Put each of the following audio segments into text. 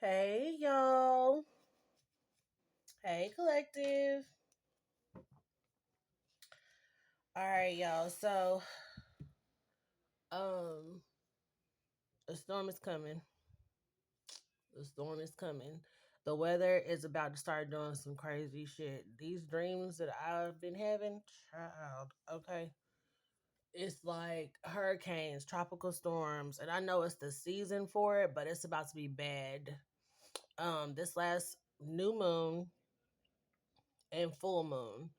Hey, y'all. Hey, collective. All right, y'all. Um, a storm is coming. The storm is coming. The weather is about to start doing some crazy shit. These dreams that I've been having, child, okay? It's like hurricanes, tropical storms, and I know it's the season for it, but it's about to be bad. This last new moon and full moon,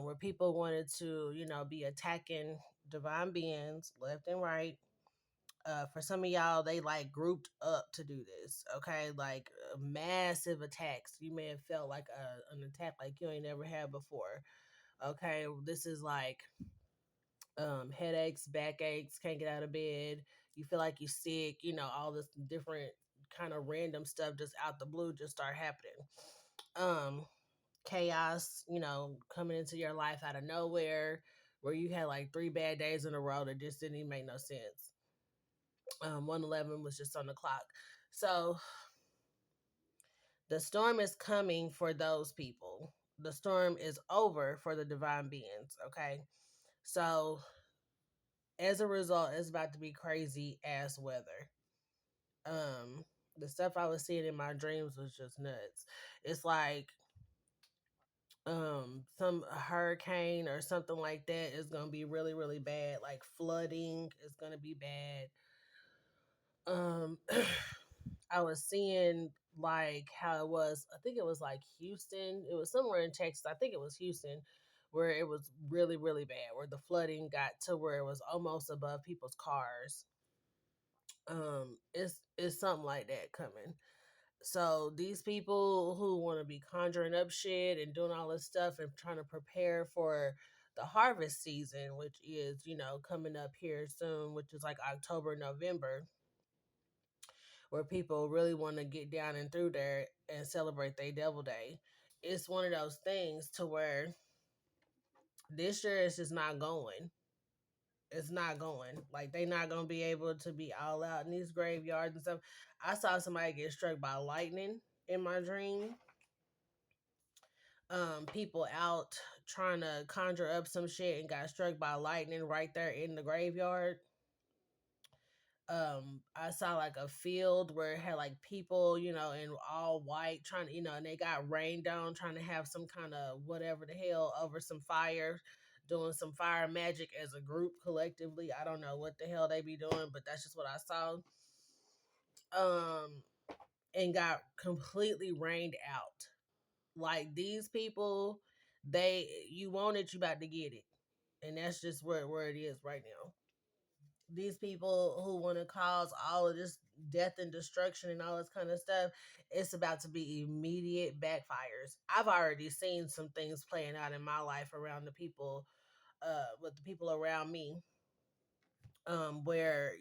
where people wanted to, be attacking divine beings left and right. For some of y'all, they like grouped up to do this. Okay, like massive attacks. You may have felt like an attack like you ain't never had before. Okay, this is like headaches, backaches, can't get out of bed. You feel like you're sick. All this different kind of random stuff just out the blue just start happening. Um, chaos, coming into your life out of nowhere, where you had like 3 bad days in a row that just didn't even make no sense. 111 was just on the clock. So the storm is coming for those people. The storm is over for the divine beings. Okay. So as a result, it's about to be crazy ass weather. Um, the stuff I was seeing in my dreams was just nuts. It's like some hurricane or something like that is gonna be really really bad, like flooding is gonna be bad. um I was seeing like how it was, I think it was like Houston, it was somewhere in Texas, I think it was Houston, where it was really really bad, where the flooding got to where it was almost above people's cars. It's something like that coming. So these people who want to be conjuring up shit and doing all this stuff and trying to prepare for the harvest season, which is, coming up here soon, which is like October, November, where people really want to get down and through there and celebrate their devil day. It's one of those things to where this year is just not going. It's not going. Like they not gonna be able to be all out in these graveyards and stuff. I saw somebody get struck by lightning in my dream. People out trying to conjure up some shit and got struck by lightning right there in the graveyard. I saw like a field where it had like people, in all white trying to, and they got rained on trying to have some kind of whatever the hell over some fire, doing some fire magic as a group collectively. I don't know what the hell they be doing, but that's just what I saw. Um, and got completely rained out. Like these people, you want it, you about to get it. And that's just where it is right now. These people who want to cause all of this death and destruction and all this kind of stuff, it's about to be immediate backfires. I've already seen some things playing out in my life around the people, with the people around me, where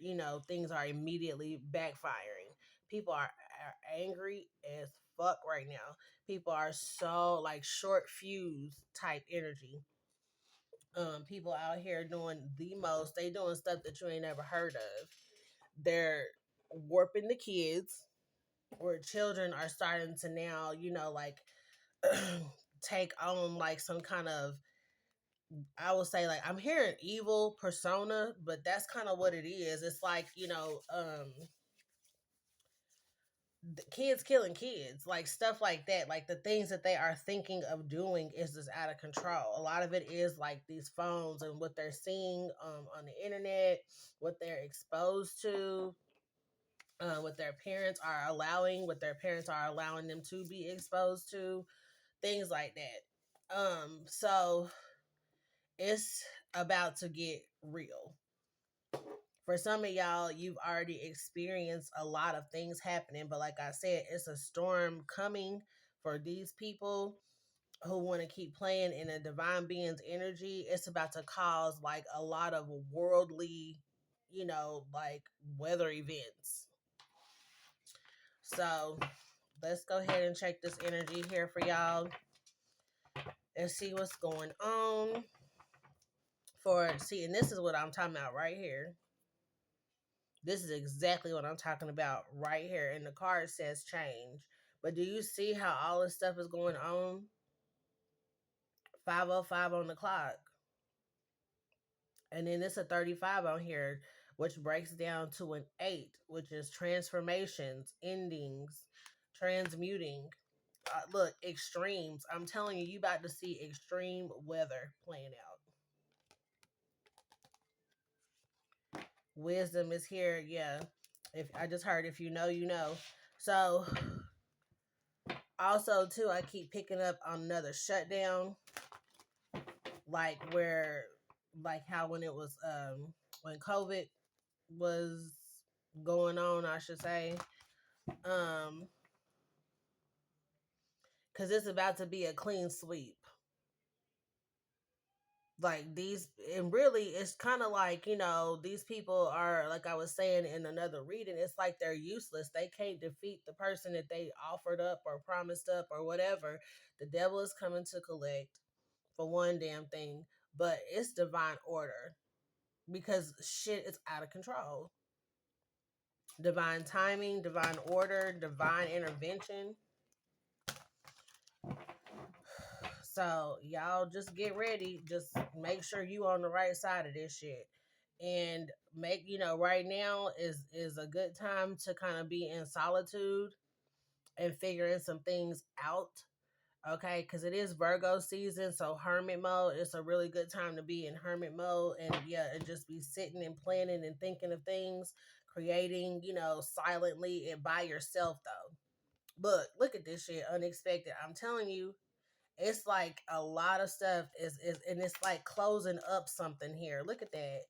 things are immediately backfiring. People are angry as fuck right now. People are so like short fuse type energy. People out here doing the most. They doing stuff that you ain't never heard of. They're warping the kids, where children are starting to now, like take on like some kind of, I would say, like, I'm hearing evil persona, but that's kind of what it is. It's like, the kids killing kids, like stuff like that. Like the things that they are thinking of doing is just out of control. A lot of it is like these phones and what they're seeing on the internet, what they're exposed to, what their parents are allowing them to be exposed to, things like that. So it's about to get real. For some of y'all, you've already experienced a lot of things happening, but like I said, it's a storm coming for these people who want to keep playing in a divine being's energy. It's about to cause like a lot of worldly, like weather events. So let's go ahead and check this energy here for y'all and see what's going on. And this is what I'm talking about right here. This is exactly what I'm talking about right here. And the card says change. But do you see how all this stuff is going on? 5:05 on the clock. And then it's a 35 on here, which breaks down to an 8, which is transformations, endings, transmuting. Look, extremes. I'm telling you, you about to see extreme weather playing out. Wisdom is here. Yeah. If I just heard, if you know, you know. So also too, I keep picking up on another shutdown, like where, like how when it was when COVID was going on, I should say, because it's about to be a clean sweep. Like these, and really it's kind of like, these people are, like I was saying in another reading, it's like they're useless. They can't defeat the person that they offered up or promised up or whatever. The devil is coming to collect for one damn thing, but it's divine order because shit is out of control. Divine timing, divine order, divine intervention. So y'all just get ready. Just make sure you on the right side of this shit. And make, right now is a good time to kind of be in solitude and figuring some things out. Okay, because it is Virgo season, so hermit mode. It's a really good time to be in hermit mode, and yeah, and just be sitting and planning and thinking of things, creating, silently and by yourself though. Look at this shit, unexpected. I'm telling you, it's like a lot of stuff is and it's like closing up something here. Look at that.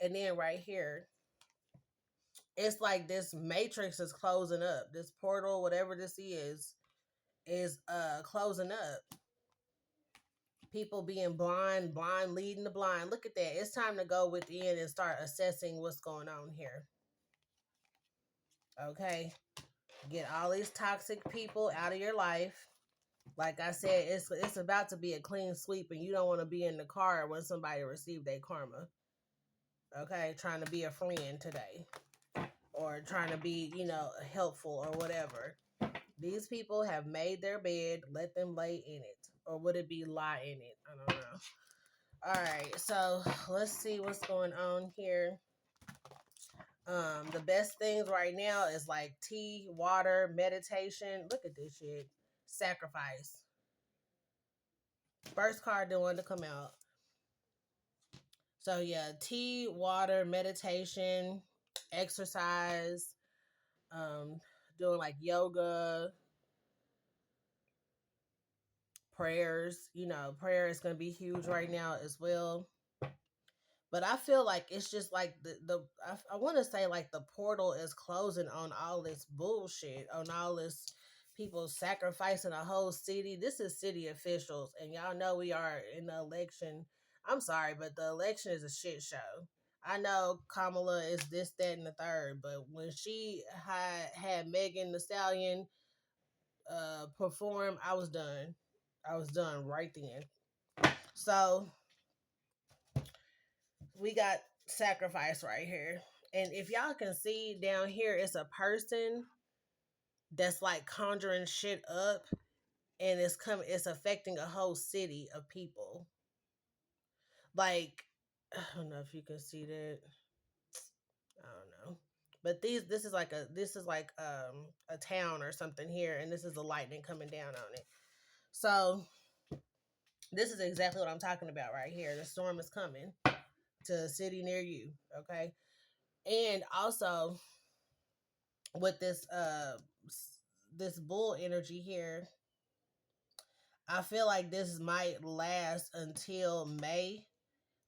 And then right here, it's like this matrix is closing up. This portal, whatever this is closing up. People being blind leading the blind. Look at that. It's time to go within and start assessing what's going on here. Okay? Get all these toxic people out of your life. Like I said, it's about to be a clean sweep, and you don't want to be in the car when somebody received their karma. Okay? Trying to be a friend today. Or trying to be, helpful or whatever. These people have made their bed. Let them lay in it. Or would it be lie in it? I don't know. All right, so let's see what's going on here. The best things right now is like tea, water, meditation. Look at this shit. Sacrifice. First card didn't want to come out. So yeah, tea, water, meditation, exercise, doing like yoga, prayers. Prayer is going to be huge right now as well. But I feel like it's just like I want to say like the portal is closing on all this bullshit, on all this people sacrificing a whole city. This is city officials, and y'all know we are in the election. I'm sorry, but the election is a shit show. I know Kamala is this, that, and the third, but when she had Megan the Stallion perform, I was done. I was done right then. So we got sacrifice right here. And if y'all can see down here, it's a person that's like conjuring shit up, and it's affecting a whole city of people. Like, I don't know if you can see that. I don't know. But this is like a town or something here, and this is the lightning coming down on it. So this is exactly what I'm talking about right here. The storm is coming to a city near you, okay? And also with this bull energy here, I feel like this might last until May,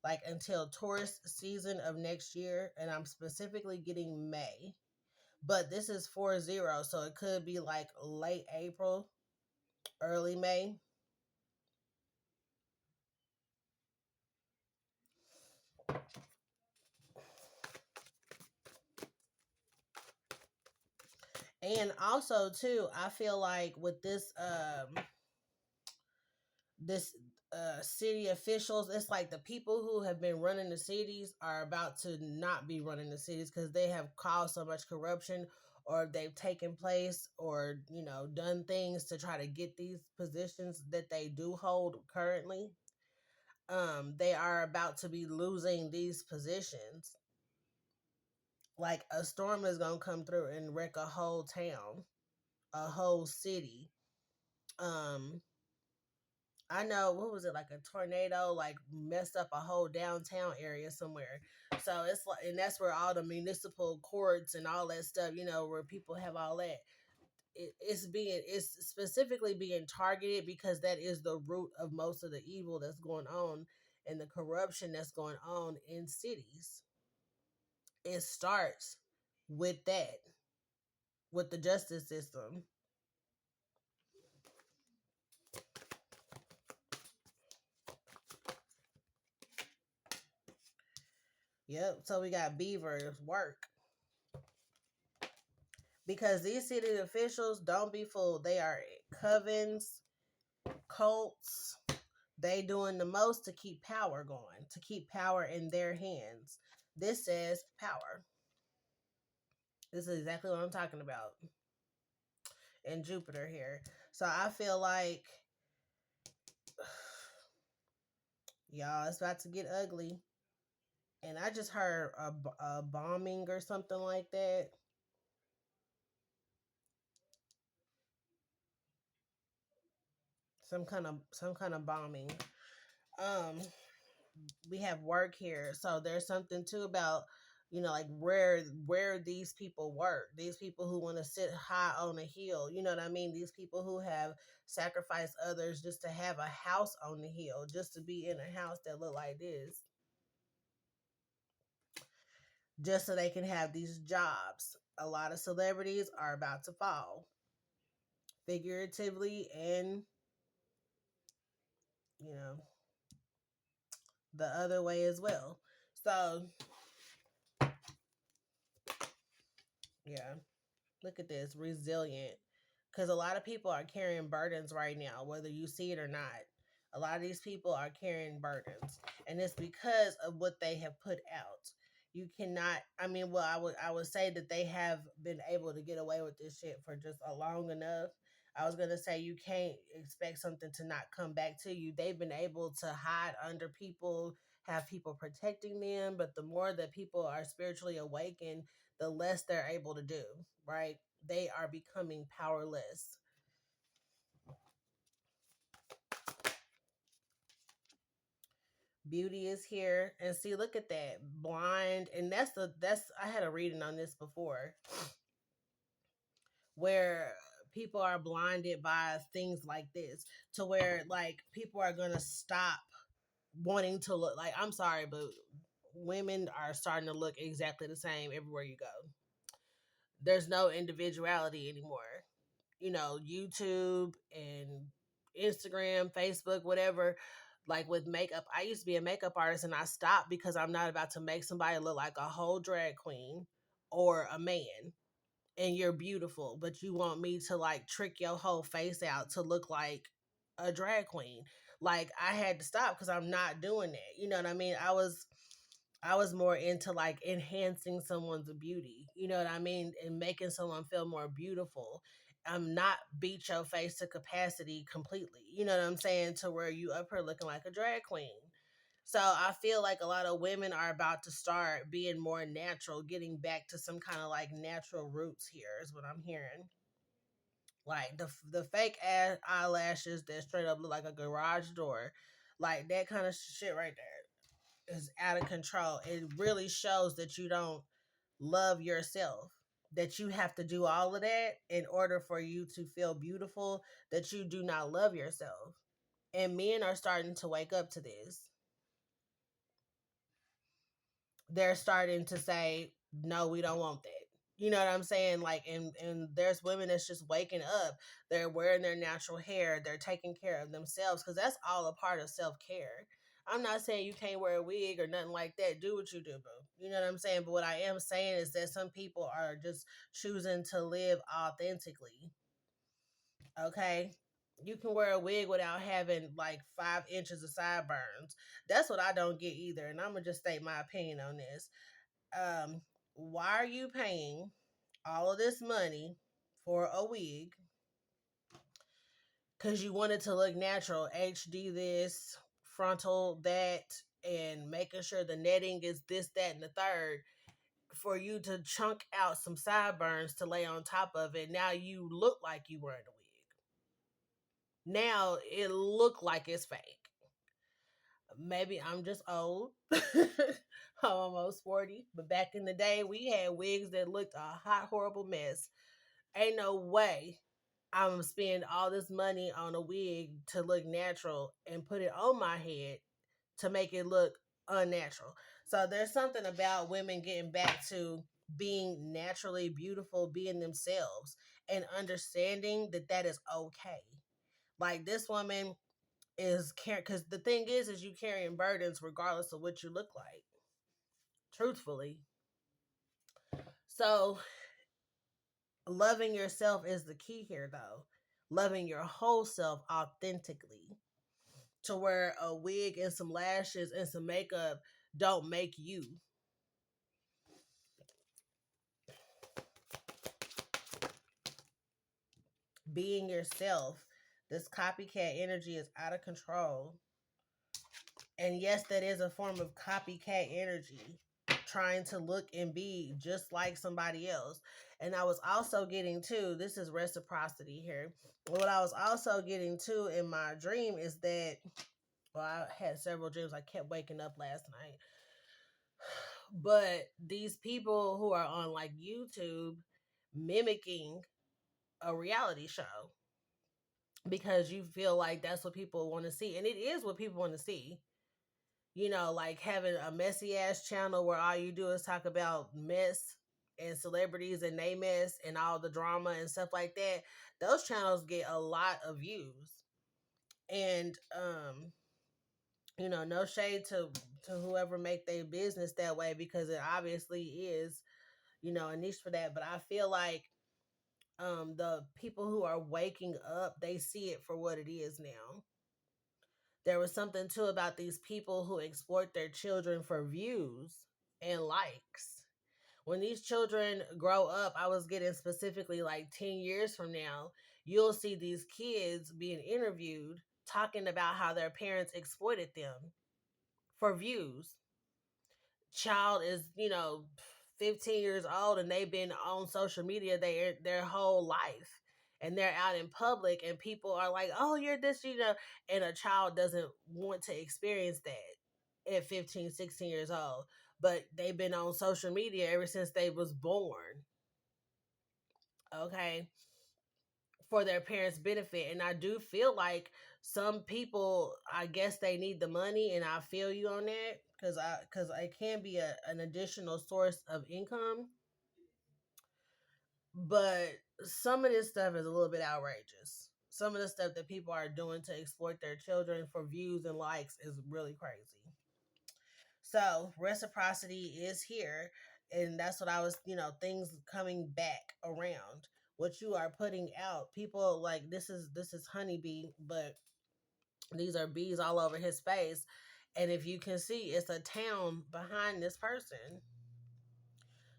like until Taurus season of next year, and I'm specifically getting May. But this is 4-0, so it could be like late April, early May. And also too, I feel like with this city officials. It's like the people who have been running the cities are about to not be running the cities because they have caused so much corruption, or they've taken place, or done things to try to get these positions that they do hold currently. They are about to be losing these positions. Like a storm is gonna come through and wreck a whole town, a whole city. um I know, what was it, like a tornado, like messed up a whole downtown area somewhere. So it's like, and that's where all the municipal courts and all that stuff, where people have all that. It's specifically being targeted because that is the root of most of the evil that's going on and the corruption that's going on in cities. It starts with that, with the justice system. Yep. So we got Beaver's work. Because these city officials, don't be fooled. They are covens, cults. They doing the most to keep power going, to keep power in their hands. This says power. This is exactly what I'm talking about in Jupiter here. So I feel like, y'all, it's about to get ugly. And I just heard a bombing or something like that. Some kind of bombing. Um, we have work here, so there's something too about, like where these people work, these people who want to sit high on a hill, you know what I mean, these people who have sacrificed others just to have a house on the hill, just to be in a house that look like this, just so they can have these jobs. A lot of celebrities are about to fall, figuratively, and you know the other way as well. So yeah, look at this, resilient. Because a lot of people are carrying burdens right now, whether you see it or not. A lot of these people are carrying burdens, and it's because of what they have put out. You cannot. I mean, well, I would say that they have been able to get away with this shit for just a long enough. I was gonna say you can't expect something to not come back to you. They've been able to hide under people, have people protecting them, but the more that people are spiritually awakened, the less they're able to do, right? They are becoming powerless. Beauty is here, and see, look at that, blind, and that's I had a reading on this before, where people are blinded by things like this, to where like people are gonna stop wanting to look like, I'm sorry, but women are starting to look exactly the same everywhere you go. There's no individuality anymore. YouTube and Instagram, Facebook, whatever. Like with makeup, I used to be a makeup artist and I stopped because I'm not about to make somebody look like a whole drag queen or a man. And you're beautiful, but you want me to like trick your whole face out to look like a drag queen. Like I had to stop because I'm not doing that. You know what I mean? I was more into like enhancing someone's beauty, you know what I mean, and making someone feel more beautiful. I'm not beat your face to capacity completely. You know what I'm saying? To where you up here looking like a drag queen. So I feel like a lot of women are about to start being more natural, getting back to some kind of like natural roots here is what I'm hearing. Like the fake ass eyelashes that straight up look like a garage door, like that kind of shit right there is out of control. It really shows that you don't love yourself. That you have to do all of that in order for you to feel beautiful, that you do not love yourself. And men are starting to wake up to this. They're starting to say, no, we don't want that. You know what I'm saying? Like, and there's women that's just waking up. They're wearing their natural hair. They're taking care of themselves because that's all a part of self care. I'm not saying you can't wear a wig or nothing like that. Do what you do, boo. You know what I'm saying? But what I am saying is that some people are just choosing to live authentically. Okay? You can wear a wig without having like 5 inches of sideburns. That's what I don't get either. And I'm gonna just state my opinion on this. Um, why are you paying all of this money for a wig? Because you want it to look natural, HD this, frontal that, and making sure the netting is this, that, and the third. For you to chunk out some sideburns to lay on top of it, now you look like you wearing a wig. Now it look like it's fake. Maybe I'm just old. I'm almost 40. But back in the day, we had wigs that looked a hot, horrible mess. Ain't no way I'm gonna spend all this money on a wig to look natural and put it on my head to make it look unnatural. So there's something about women getting back to being naturally beautiful, being themselves, and understanding that that is okay. Like this woman is carrying, because the thing is you carrying burdens regardless of what you look like, truthfully. So loving yourself is the key here, though. Loving your whole self authentically, to where a wig and some lashes and some makeup don't make you. Being yourself. This copycat energy is out of control. And yes, that is a form of copycat energy, trying to look and be just like somebody else. And I was also getting to, this is reciprocity here. What I was also getting to in my dream is that, well, I had several dreams. I kept waking up last night. But these people who are on like YouTube mimicking a reality show because you feel like that's what people want to see. And it is what people want to see. You know, like having a messy ass channel where all you do is talk about mess and celebrities and they mess and all the drama and stuff like that. Those channels get a lot of views. And you know, no shade to whoever make their business that way, because it obviously is, you know, a niche for that. But I feel like the people who are waking up, they see it for what it is now. There was something too about these people who exploit their children for views and likes. When these children grow up, I was getting specifically like 10 years from now, you'll see these kids being interviewed talking about how their parents exploited them for views. Child is, you know, 15 years old and they've been on social media their whole life. And they're out in public and people are like, oh, you're this, you know, and a child doesn't want to experience that at 15, 16 years old. But they've been on social media ever since they was born. Okay. For their parents' benefit. And I do feel like some people, I guess they need the money, and I feel you on that, because it can be an additional source of income. But some of this stuff is a little bit outrageous. Some of the stuff that people are doing to exploit their children for views and likes is really crazy. So reciprocity is here, and that's what I was, you know, things coming back around. What you are putting out, people like this is honeybee, but these are bees all over his face. And if you can see, it's a town behind this person.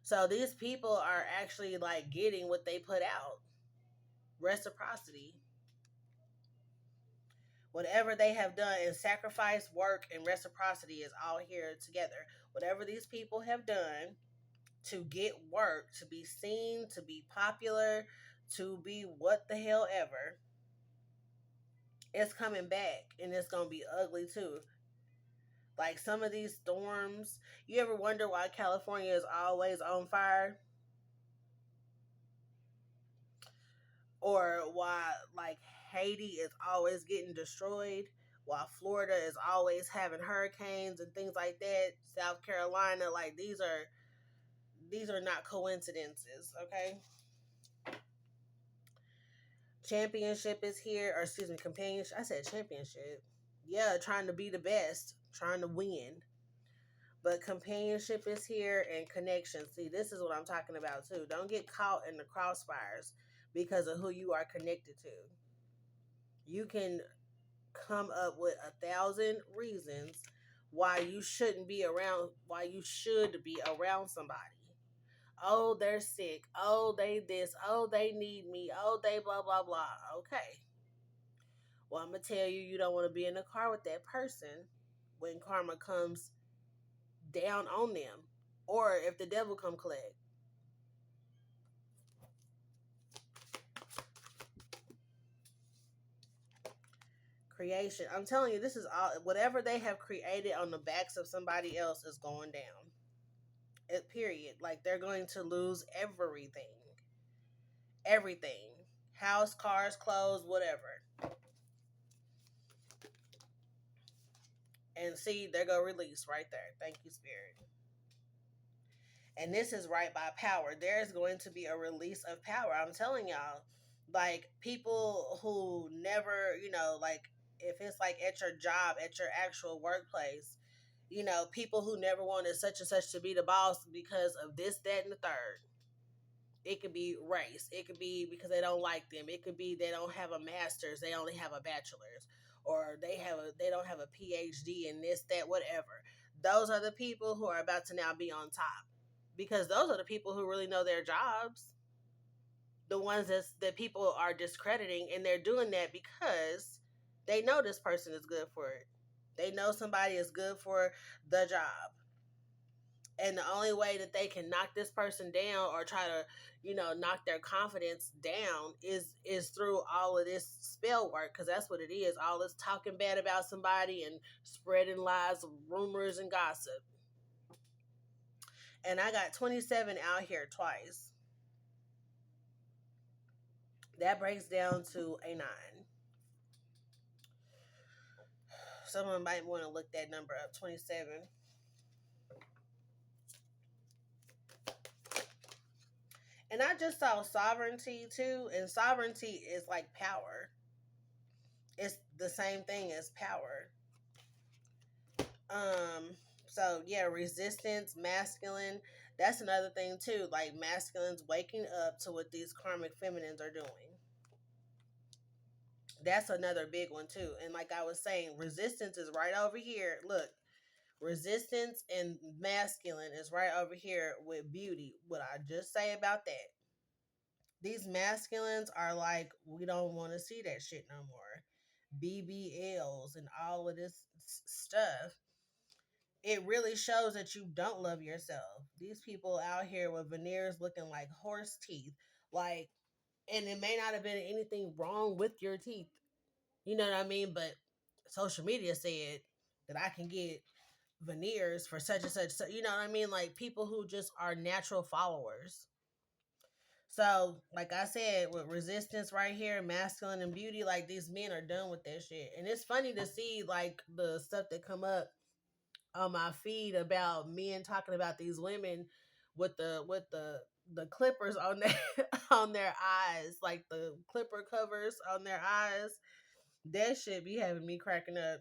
So these people are actually like getting what they put out. Reciprocity. Whatever they have done in sacrifice, work, and reciprocity is all here together. Whatever these people have done to get work, to be seen, to be popular, to be what the hell ever, it's coming back and it's going to be ugly too. Like some of these storms, you ever wonder why California is always on fire? Or why, like, Haiti is always getting destroyed, while Florida is always having hurricanes and things like that? South Carolina, like, these are not coincidences, okay? Championship is here, or excuse me, companionship. I said championship. Yeah, trying to be the best, trying to win. But companionship is here and connection. See, this is what I'm talking about too. Don't get caught in the crossfires because of who you are connected to. You can come up with 1,000 reasons why you shouldn't be around, why you should be around somebody. Oh, they're sick. Oh, they this. Oh, they need me. Oh, they blah, blah, blah. Okay. Well, I'm going to tell you, you don't want to be in the car with that person when karma comes down on them, or if the devil come collect. Creation. I'm telling you, this is all, whatever they have created on the backs of somebody else is going down. Period. Like, they're going to lose everything. Everything. House, cars, clothes, whatever. And see, there go release right there. Thank you, Spirit. And this is right by power. There's going to be a release of power. I'm telling y'all, like, people who never, like, if it's like at your job, at your actual workplace, people who never wanted such and such to be the boss because of this, that, and the third. It could be race. It could be because they don't like them. It could be they don't have a master's. They only have a bachelor's, or they don't have a PhD in this, that, whatever. Those are the people who are about to now be on top, because those are the people who really know their jobs. The ones that people are discrediting, and they're doing that because they know this person is good for it. They know somebody is good for the job. And the only way that they can knock this person down, or try to, knock their confidence down, is through all of this spell work, because that's what it is. All this talking bad about somebody and spreading lies, rumors, and gossip. And I got 27 out here twice. That breaks down to a 9. Someone might want to look that number up, 27. And I just saw sovereignty too, and sovereignty is like power. It's the same thing as power. So yeah, resistance, masculine. That's another thing too. Like, masculines waking up to what these karmic feminines are doing. That's another big one too. And like I was saying, resistance is right over here. Look, resistance and masculine is right over here with beauty. What I just say about that. These masculines are like, we don't want to see that shit no more. BBLs and all of this stuff. It really shows that you don't love yourself. These people out here with veneers looking like horse teeth. Like, and it may not have been anything wrong with your teeth. You know what I mean? But social media said that I can get veneers for such and such. So, you know what I mean? Like, people who just are natural followers. So, like I said, with resistance right here, masculine and beauty, like, these men are done with that shit. And it's funny to see, like, the stuff that come up on my feed about men talking about these women with the clippers on their on their eyes, like the clipper covers on their eyes. That shit be having me cracking up,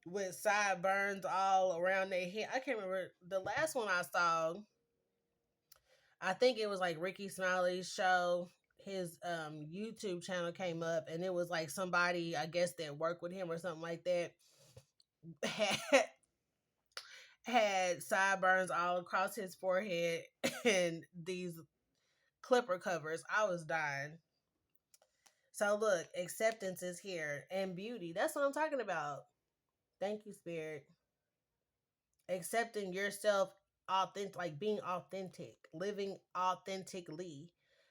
with sideburns all around their head. I can't remember the last one I saw. I think it was like Ricky Smiley's show. His YouTube channel came up, and it was like somebody, I guess, that worked with him or something like that, had had sideburns all across his forehead and these clipper covers. I was dying. So look, acceptance is here, and beauty. That's what I'm talking about. Thank you, Spirit. Accepting yourself, authentic, like being authentic, living authentically.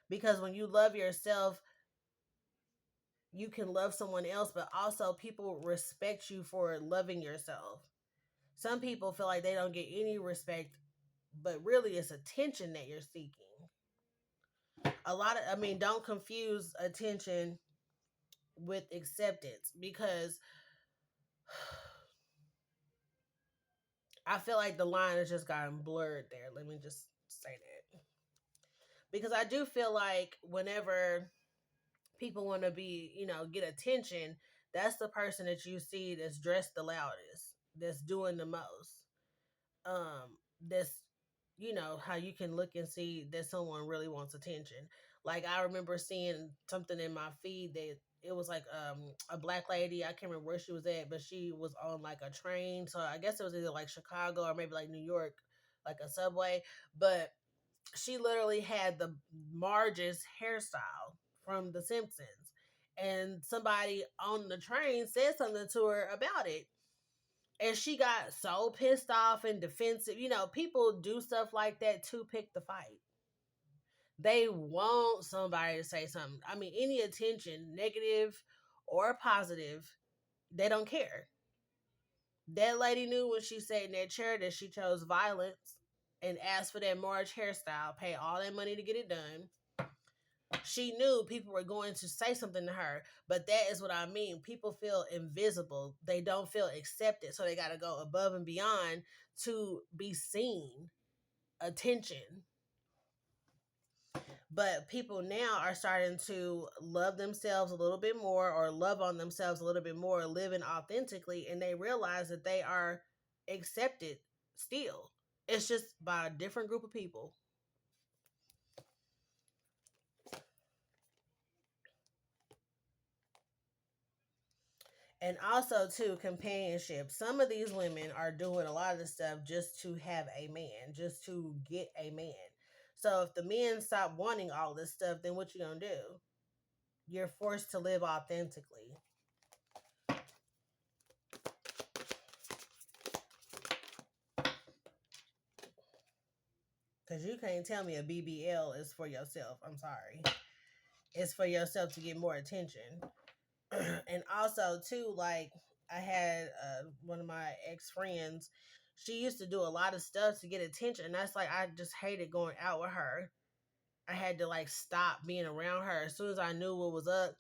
Because when you love yourself, you can love someone else, but also people respect you for loving yourself. Some people feel like they don't get any respect, but really it's attention that you're seeking. Don't confuse attention with acceptance, because I feel like the line has just gotten blurred there. Let me just say that. Because I do feel like whenever people want to be, get attention, that's the person that you see that's dressed the loudest, that's doing the most. That's, how you can look and see that someone really wants attention. Like I remember seeing something in my feed that it was like a black lady. I can't remember where she was at, but she was on like a train. So I guess it was either like Chicago or maybe like New York, like a subway. But she literally had the Marge's hairstyle from The Simpsons. And somebody on the train said something to her about it. And she got so pissed off and defensive. You know, people do stuff like that to pick the fight. They want somebody to say something. I mean, any attention, negative or positive, they don't care. That lady knew when she sat in that chair that she chose violence and asked for that Marge hairstyle, pay all that money to get it done. She knew people were going to say something to her, but that is what I mean. People feel invisible. They don't feel accepted, so they got to go above and beyond to be seen, attention. But people now are starting to love themselves a little bit more or love on themselves a little bit more, living authentically, and they realize that they are accepted still. It's just by a different group of people. And also, too, companionship. Some of these women are doing a lot of this stuff just to have a man, just to get a man. So if the men stop wanting all this stuff, then what you gonna do? You're forced to live authentically. Because you can't tell me a BBL is for yourself. I'm sorry. It's for yourself to get more attention. And also, too, like, I had one of my ex-friends. She used to do a lot of stuff to get attention. And that's like, I just hated going out with her. I had to, like, stop being around her. As soon as I knew what was up,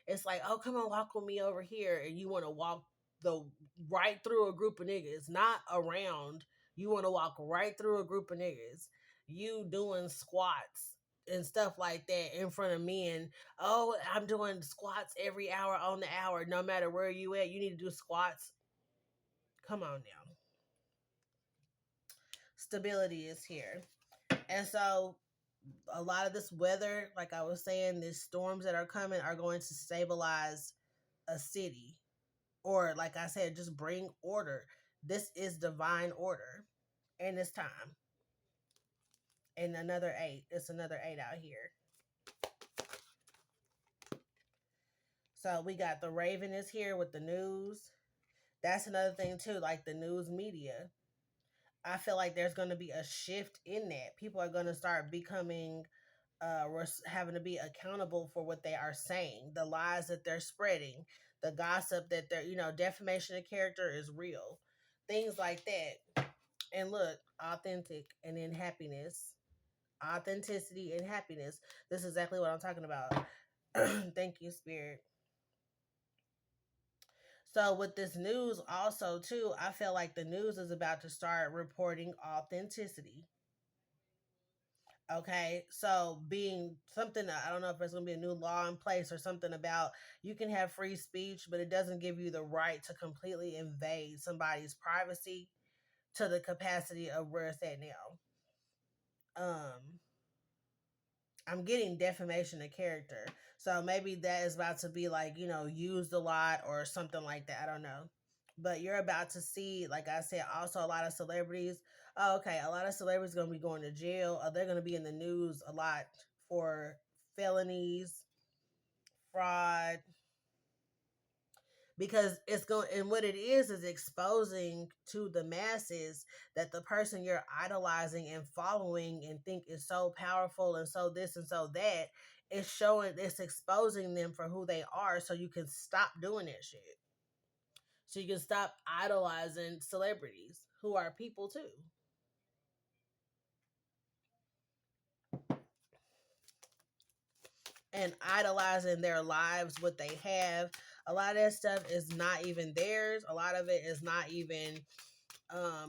it's like, oh, come on, walk with me over here. And you want to walk the right through a group of niggas, not around. You want to walk right through a group of niggas. You doing squats and stuff like that in front of men. Oh, I'm doing squats every hour on the hour. No matter where you at, you need to do squats. Come on now. Stability is here. And so a lot of this weather, like I was saying, these storms that are coming are going to stabilize a city. Or, like I said, just bring order. This is divine order. And it's time. And another 8. It's another 8 out here. So we got the Raven is here with the news. That's another thing too, like the news media. I feel like there's going to be a shift in that. People are going to start becoming having to be accountable for what they are saying, the lies that they're spreading, the gossip that they're, defamation of character is real, things like that. And look, authentic and in happiness, authenticity and happiness. This is exactly what I'm talking about. Thank you, Spirit. So with this news also too, I feel like the news is about to start reporting authenticity. Okay, so being something, I don't know if there's going to be a new law in place or something about you can have free speech, but it doesn't give you the right to completely invade somebody's privacy to the capacity of where it's at now. I'm getting defamation of character, so maybe that is about to be like, used a lot or something like that. I don't know, but you're about to see, like I said, also a lot of celebrities. Oh, okay, a lot of celebrities going to be going to jail. They're going to be in the news a lot for felonies, fraud, because it's going, and what it is exposing to the masses that the person you're idolizing and following and think is so powerful and so this and so that, it's showing, it's exposing them for who they are, so you can stop doing that shit, so you can stop idolizing celebrities who are people too, and idolizing their lives, what they have. A lot of that stuff is not even theirs. A lot of it is not even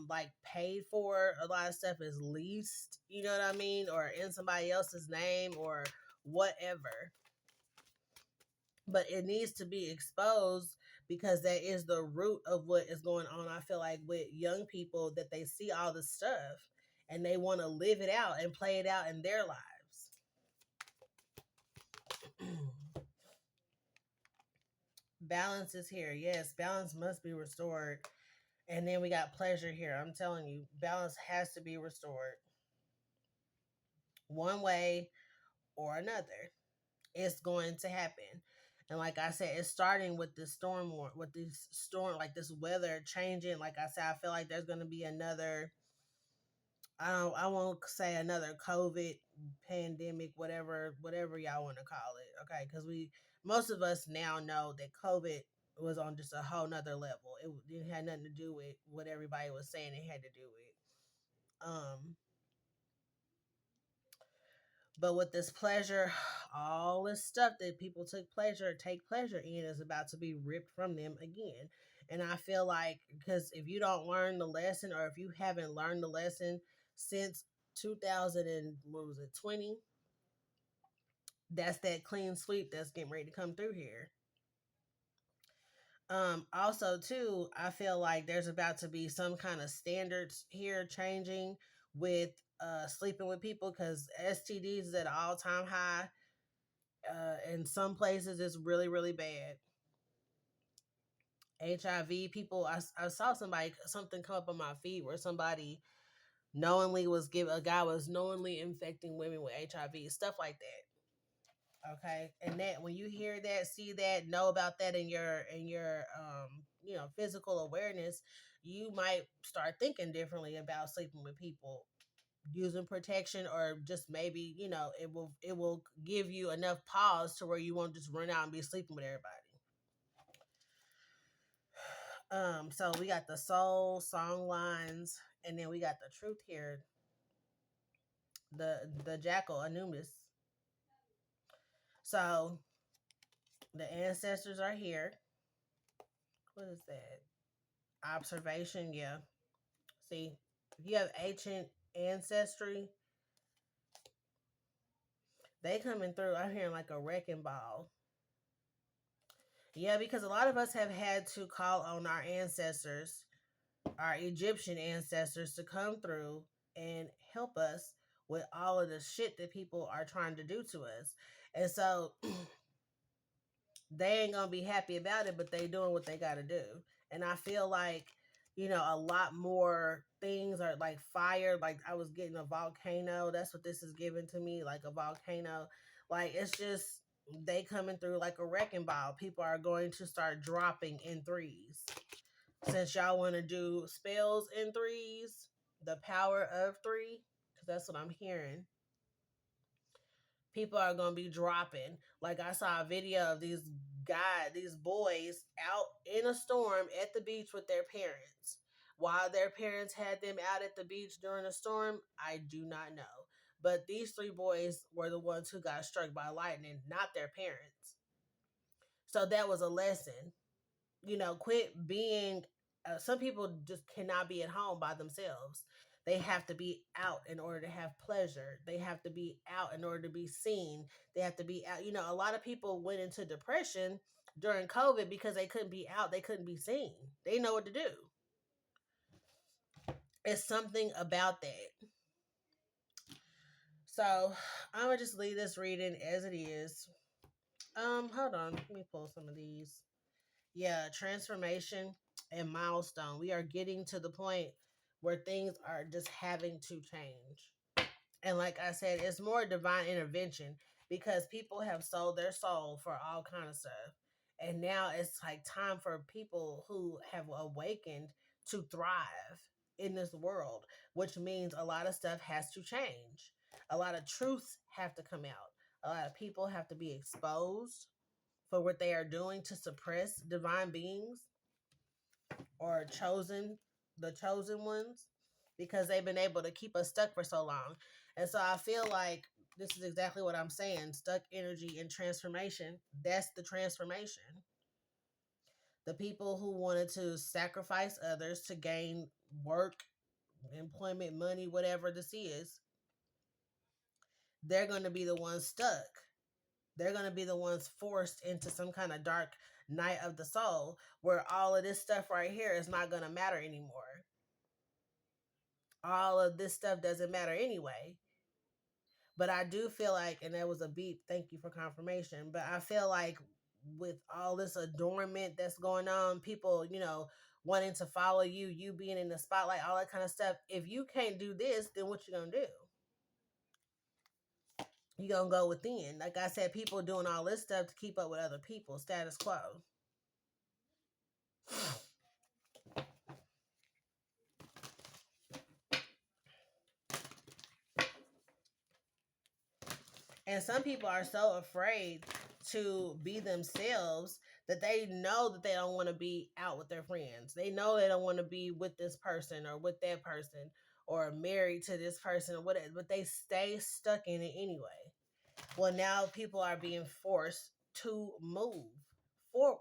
like paid for. A lot of stuff is leased, you know what I mean, or in somebody else's name or whatever. But it needs to be exposed because that is the root of what is going on. I feel like with young people, that they see all this stuff and they want to live it out and play it out in their lives. Balance is here. Yes, balance must be restored. And then we got pleasure here. I'm telling you, balance has to be restored one way or another. It's going to happen. And like I said, it's starting with this with this storm, like this weather changing. Like I said, I feel like there's going to be another. I won't say another COVID pandemic, whatever y'all want to call it. Okay, because most of us now know that COVID was on just a whole nother level. It had nothing to do with what everybody was saying it had to do with. But with this pleasure, all this stuff that people take pleasure in is about to be ripped from them again. And I feel like because if you don't learn the lesson, or if you haven't learned the lesson since 2000 and what was it 20, that's that clean sweep that's getting ready to come through here. Also too, I feel like there's about to be some kind of standards here changing with sleeping with people, because STDs is at an all-time high. In some places it's really really bad. HIV people, I saw something come up on my feed where somebody knowingly was a guy was knowingly infecting women with HIV, stuff like that. Okay, and that when you hear that, see that, know about that in your physical awareness, you might start thinking differently about sleeping with people, using protection, or just maybe it will give you enough pause to where you won't just run out and be sleeping with everybody. So we got the soul song lines, and then we got the truth here. The jackal Anubis. So the ancestors are here. What is that? Observation, yeah. See, if you have ancient ancestry, they coming through. I'm hearing like a wrecking ball. Yeah, because a lot of us have had to call on our ancestors, our Egyptian ancestors, to come through and help us with all of the shit that people are trying to do to us. And so they ain't gonna be happy about it, but they doing what they gotta do. And I feel like, a lot more things are like fire. Like I was getting a volcano. That's what this is giving to me, like a volcano. Like it's just they coming through like a wrecking ball. People are going to start dropping in threes. Since y'all want to do spells in threes, the power of three, because that's what I'm hearing. People are gonna be dropping. Like I saw a video of these boys out in a storm at the beach with their parents. Why their parents had them out at the beach during a storm, I do not know. But these three boys were the ones who got struck by lightning, not their parents. So that was a lesson. Quit being. Some people just cannot be at home by themselves. They have to be out in order to have pleasure. They have to be out in order to be seen. They have to be out. A lot of people went into depression during COVID because they couldn't be out. They couldn't be seen. They know what to do. It's something about that. So I'm gonna just leave this reading as it is. Hold on. Let me pull some of these. Yeah, transformation and milestone. We are getting to the point where things are just having to change. And like I said, it's more divine intervention because people have sold their soul for all kind of stuff. And now it's like time for people who have awakened to thrive in this world, which means a lot of stuff has to change. A lot of truths have to come out. A lot of people have to be exposed for what they are doing to suppress divine beings or the chosen ones, because they've been able to keep us stuck for so long. And so I feel like this is exactly what I'm saying. Stuck energy and transformation. That's the transformation. The people who wanted to sacrifice others to gain work, employment, money, whatever this is, they're going to be the ones stuck. They're going to be the ones forced into some kind of dark night of the soul where all of this stuff right here is not going to matter anymore. All of this stuff doesn't matter anyway. But I do feel like, and that was a beep, thank you for confirmation, but I feel like with all this adornment that's going on, people, wanting to follow you, you being in the spotlight, all that kind of stuff. If you can't do this, then what you gonna do? You gonna go within. Like I said, people doing all this stuff to keep up with other people, status quo. And some people are so afraid to be themselves that they know that they don't want to be out with their friends. They know they don't want to be with this person or with that person or married to this person or whatever, but they stay stuck in it anyway. Well, now people are being forced to move forward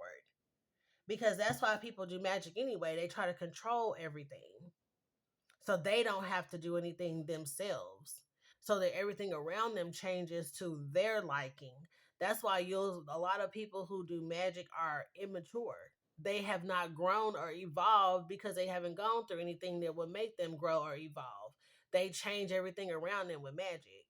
because that's why people do magic anyway. They try to control everything so they don't have to do anything themselves, so that everything around them changes to their liking. That's why a lot of people who do magic are immature. They have not grown or evolved because they haven't gone through anything that would make them grow or evolve. They change everything around them with magic.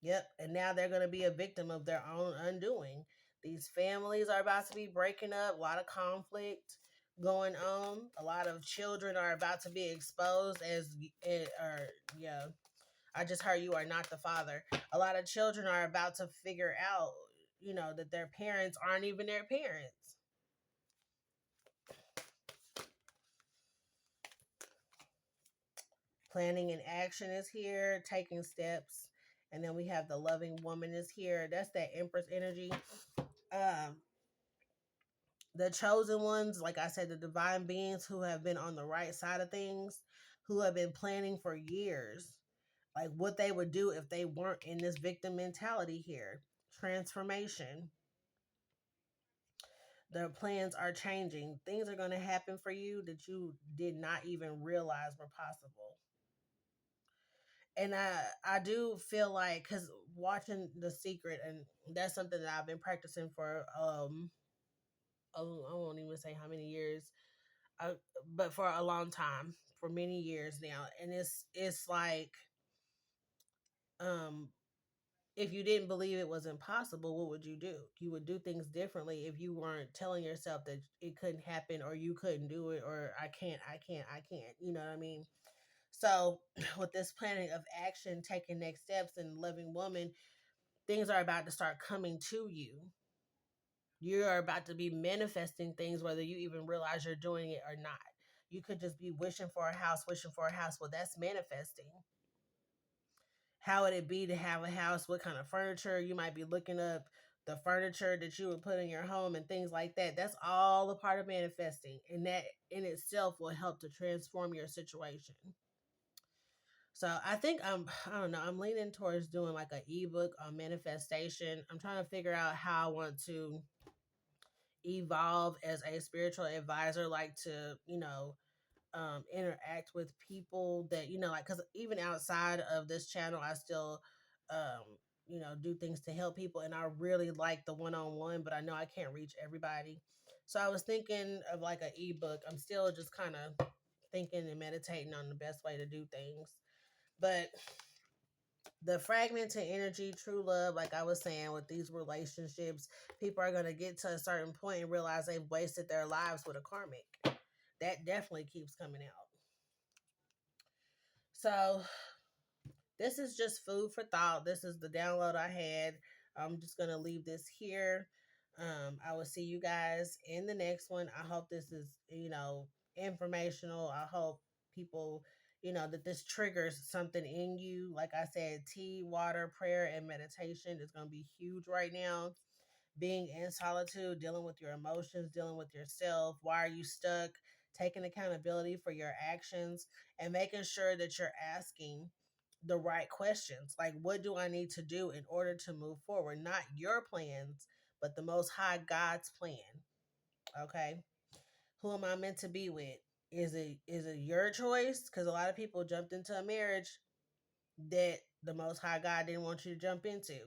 Yep, and now they're going to be a victim of their own undoing. These families are about to be breaking up, a lot of conflict going on. A lot of children are about to be exposed as, or yeah, I just heard you are not the father. A lot of children are about to figure out, that their parents aren't even their parents. Planning and action is here, taking steps. And then we have the loving woman is here. That's that Empress energy. Um, the chosen ones, like I said, the divine beings who have been on the right side of things, who have been planning for years, like what they would do if they weren't in this victim mentality here. Transformation. Their plans are changing. Things are going to happen for you that you did not even realize were possible. And I do feel like, because watching The Secret, and that's something that I've been practicing for I won't even say how many years, uh, but for a long time, for many years now. And it's like, um if you didn't believe it was impossible, what would you do? You would do things differently if you weren't telling yourself that it couldn't happen, or you couldn't do it, or I can't, you know what I mean? So with this planning of action, taking next steps, and loving woman, things are about to start coming to you. You're about to be manifesting things whether you even realize you're doing it or not. You could just be wishing for a house, wishing for a house. Well, that's manifesting. How would it be to have a house? What kind of furniture? You might be looking up the furniture that you would put in your home and things like that. That's all a part of manifesting. And that in itself will help to transform your situation. So I think I don't know, I'm leaning towards doing like an ebook on manifestation. I'm trying to figure out how I want to evolve as a spiritual advisor, like to, interact with people that, like, because even outside of this channel, I still, do things to help people. And I really like the one-on-one, but I know I can't reach everybody. So I was thinking of like an ebook. I'm still just kind of thinking and meditating on the best way to do things. But the fragmented energy, true love, like I was saying, with these relationships, people are going to get to a certain point and realize they've wasted their lives with a karmic. That definitely keeps coming out. So this is just food for thought. This is the download I had. I'm just going to leave this here. I will see you guys in the next one. I hope this is, informational. I hope people, that this triggers something in you. Like I said, tea, water, prayer, and meditation is going to be huge right now. Being in solitude, dealing with your emotions, dealing with yourself. Why are you stuck? Taking accountability for your actions, and making sure that you're asking the right questions. Like, what do I need to do in order to move forward? Not your plans, but the Most High God's plan. Okay. Who am I meant to be with? Is it your choice? Because a lot of people jumped into a marriage that the Most High God didn't want you to jump into.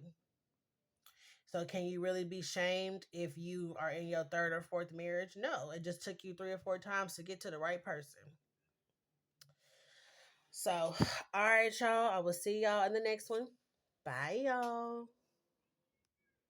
So can you really be shamed if you are in your third or fourth marriage? No, it just took you 3 or 4 times to get to the right person. So, all right, y'all. I will see y'all in the next one. Bye, y'all.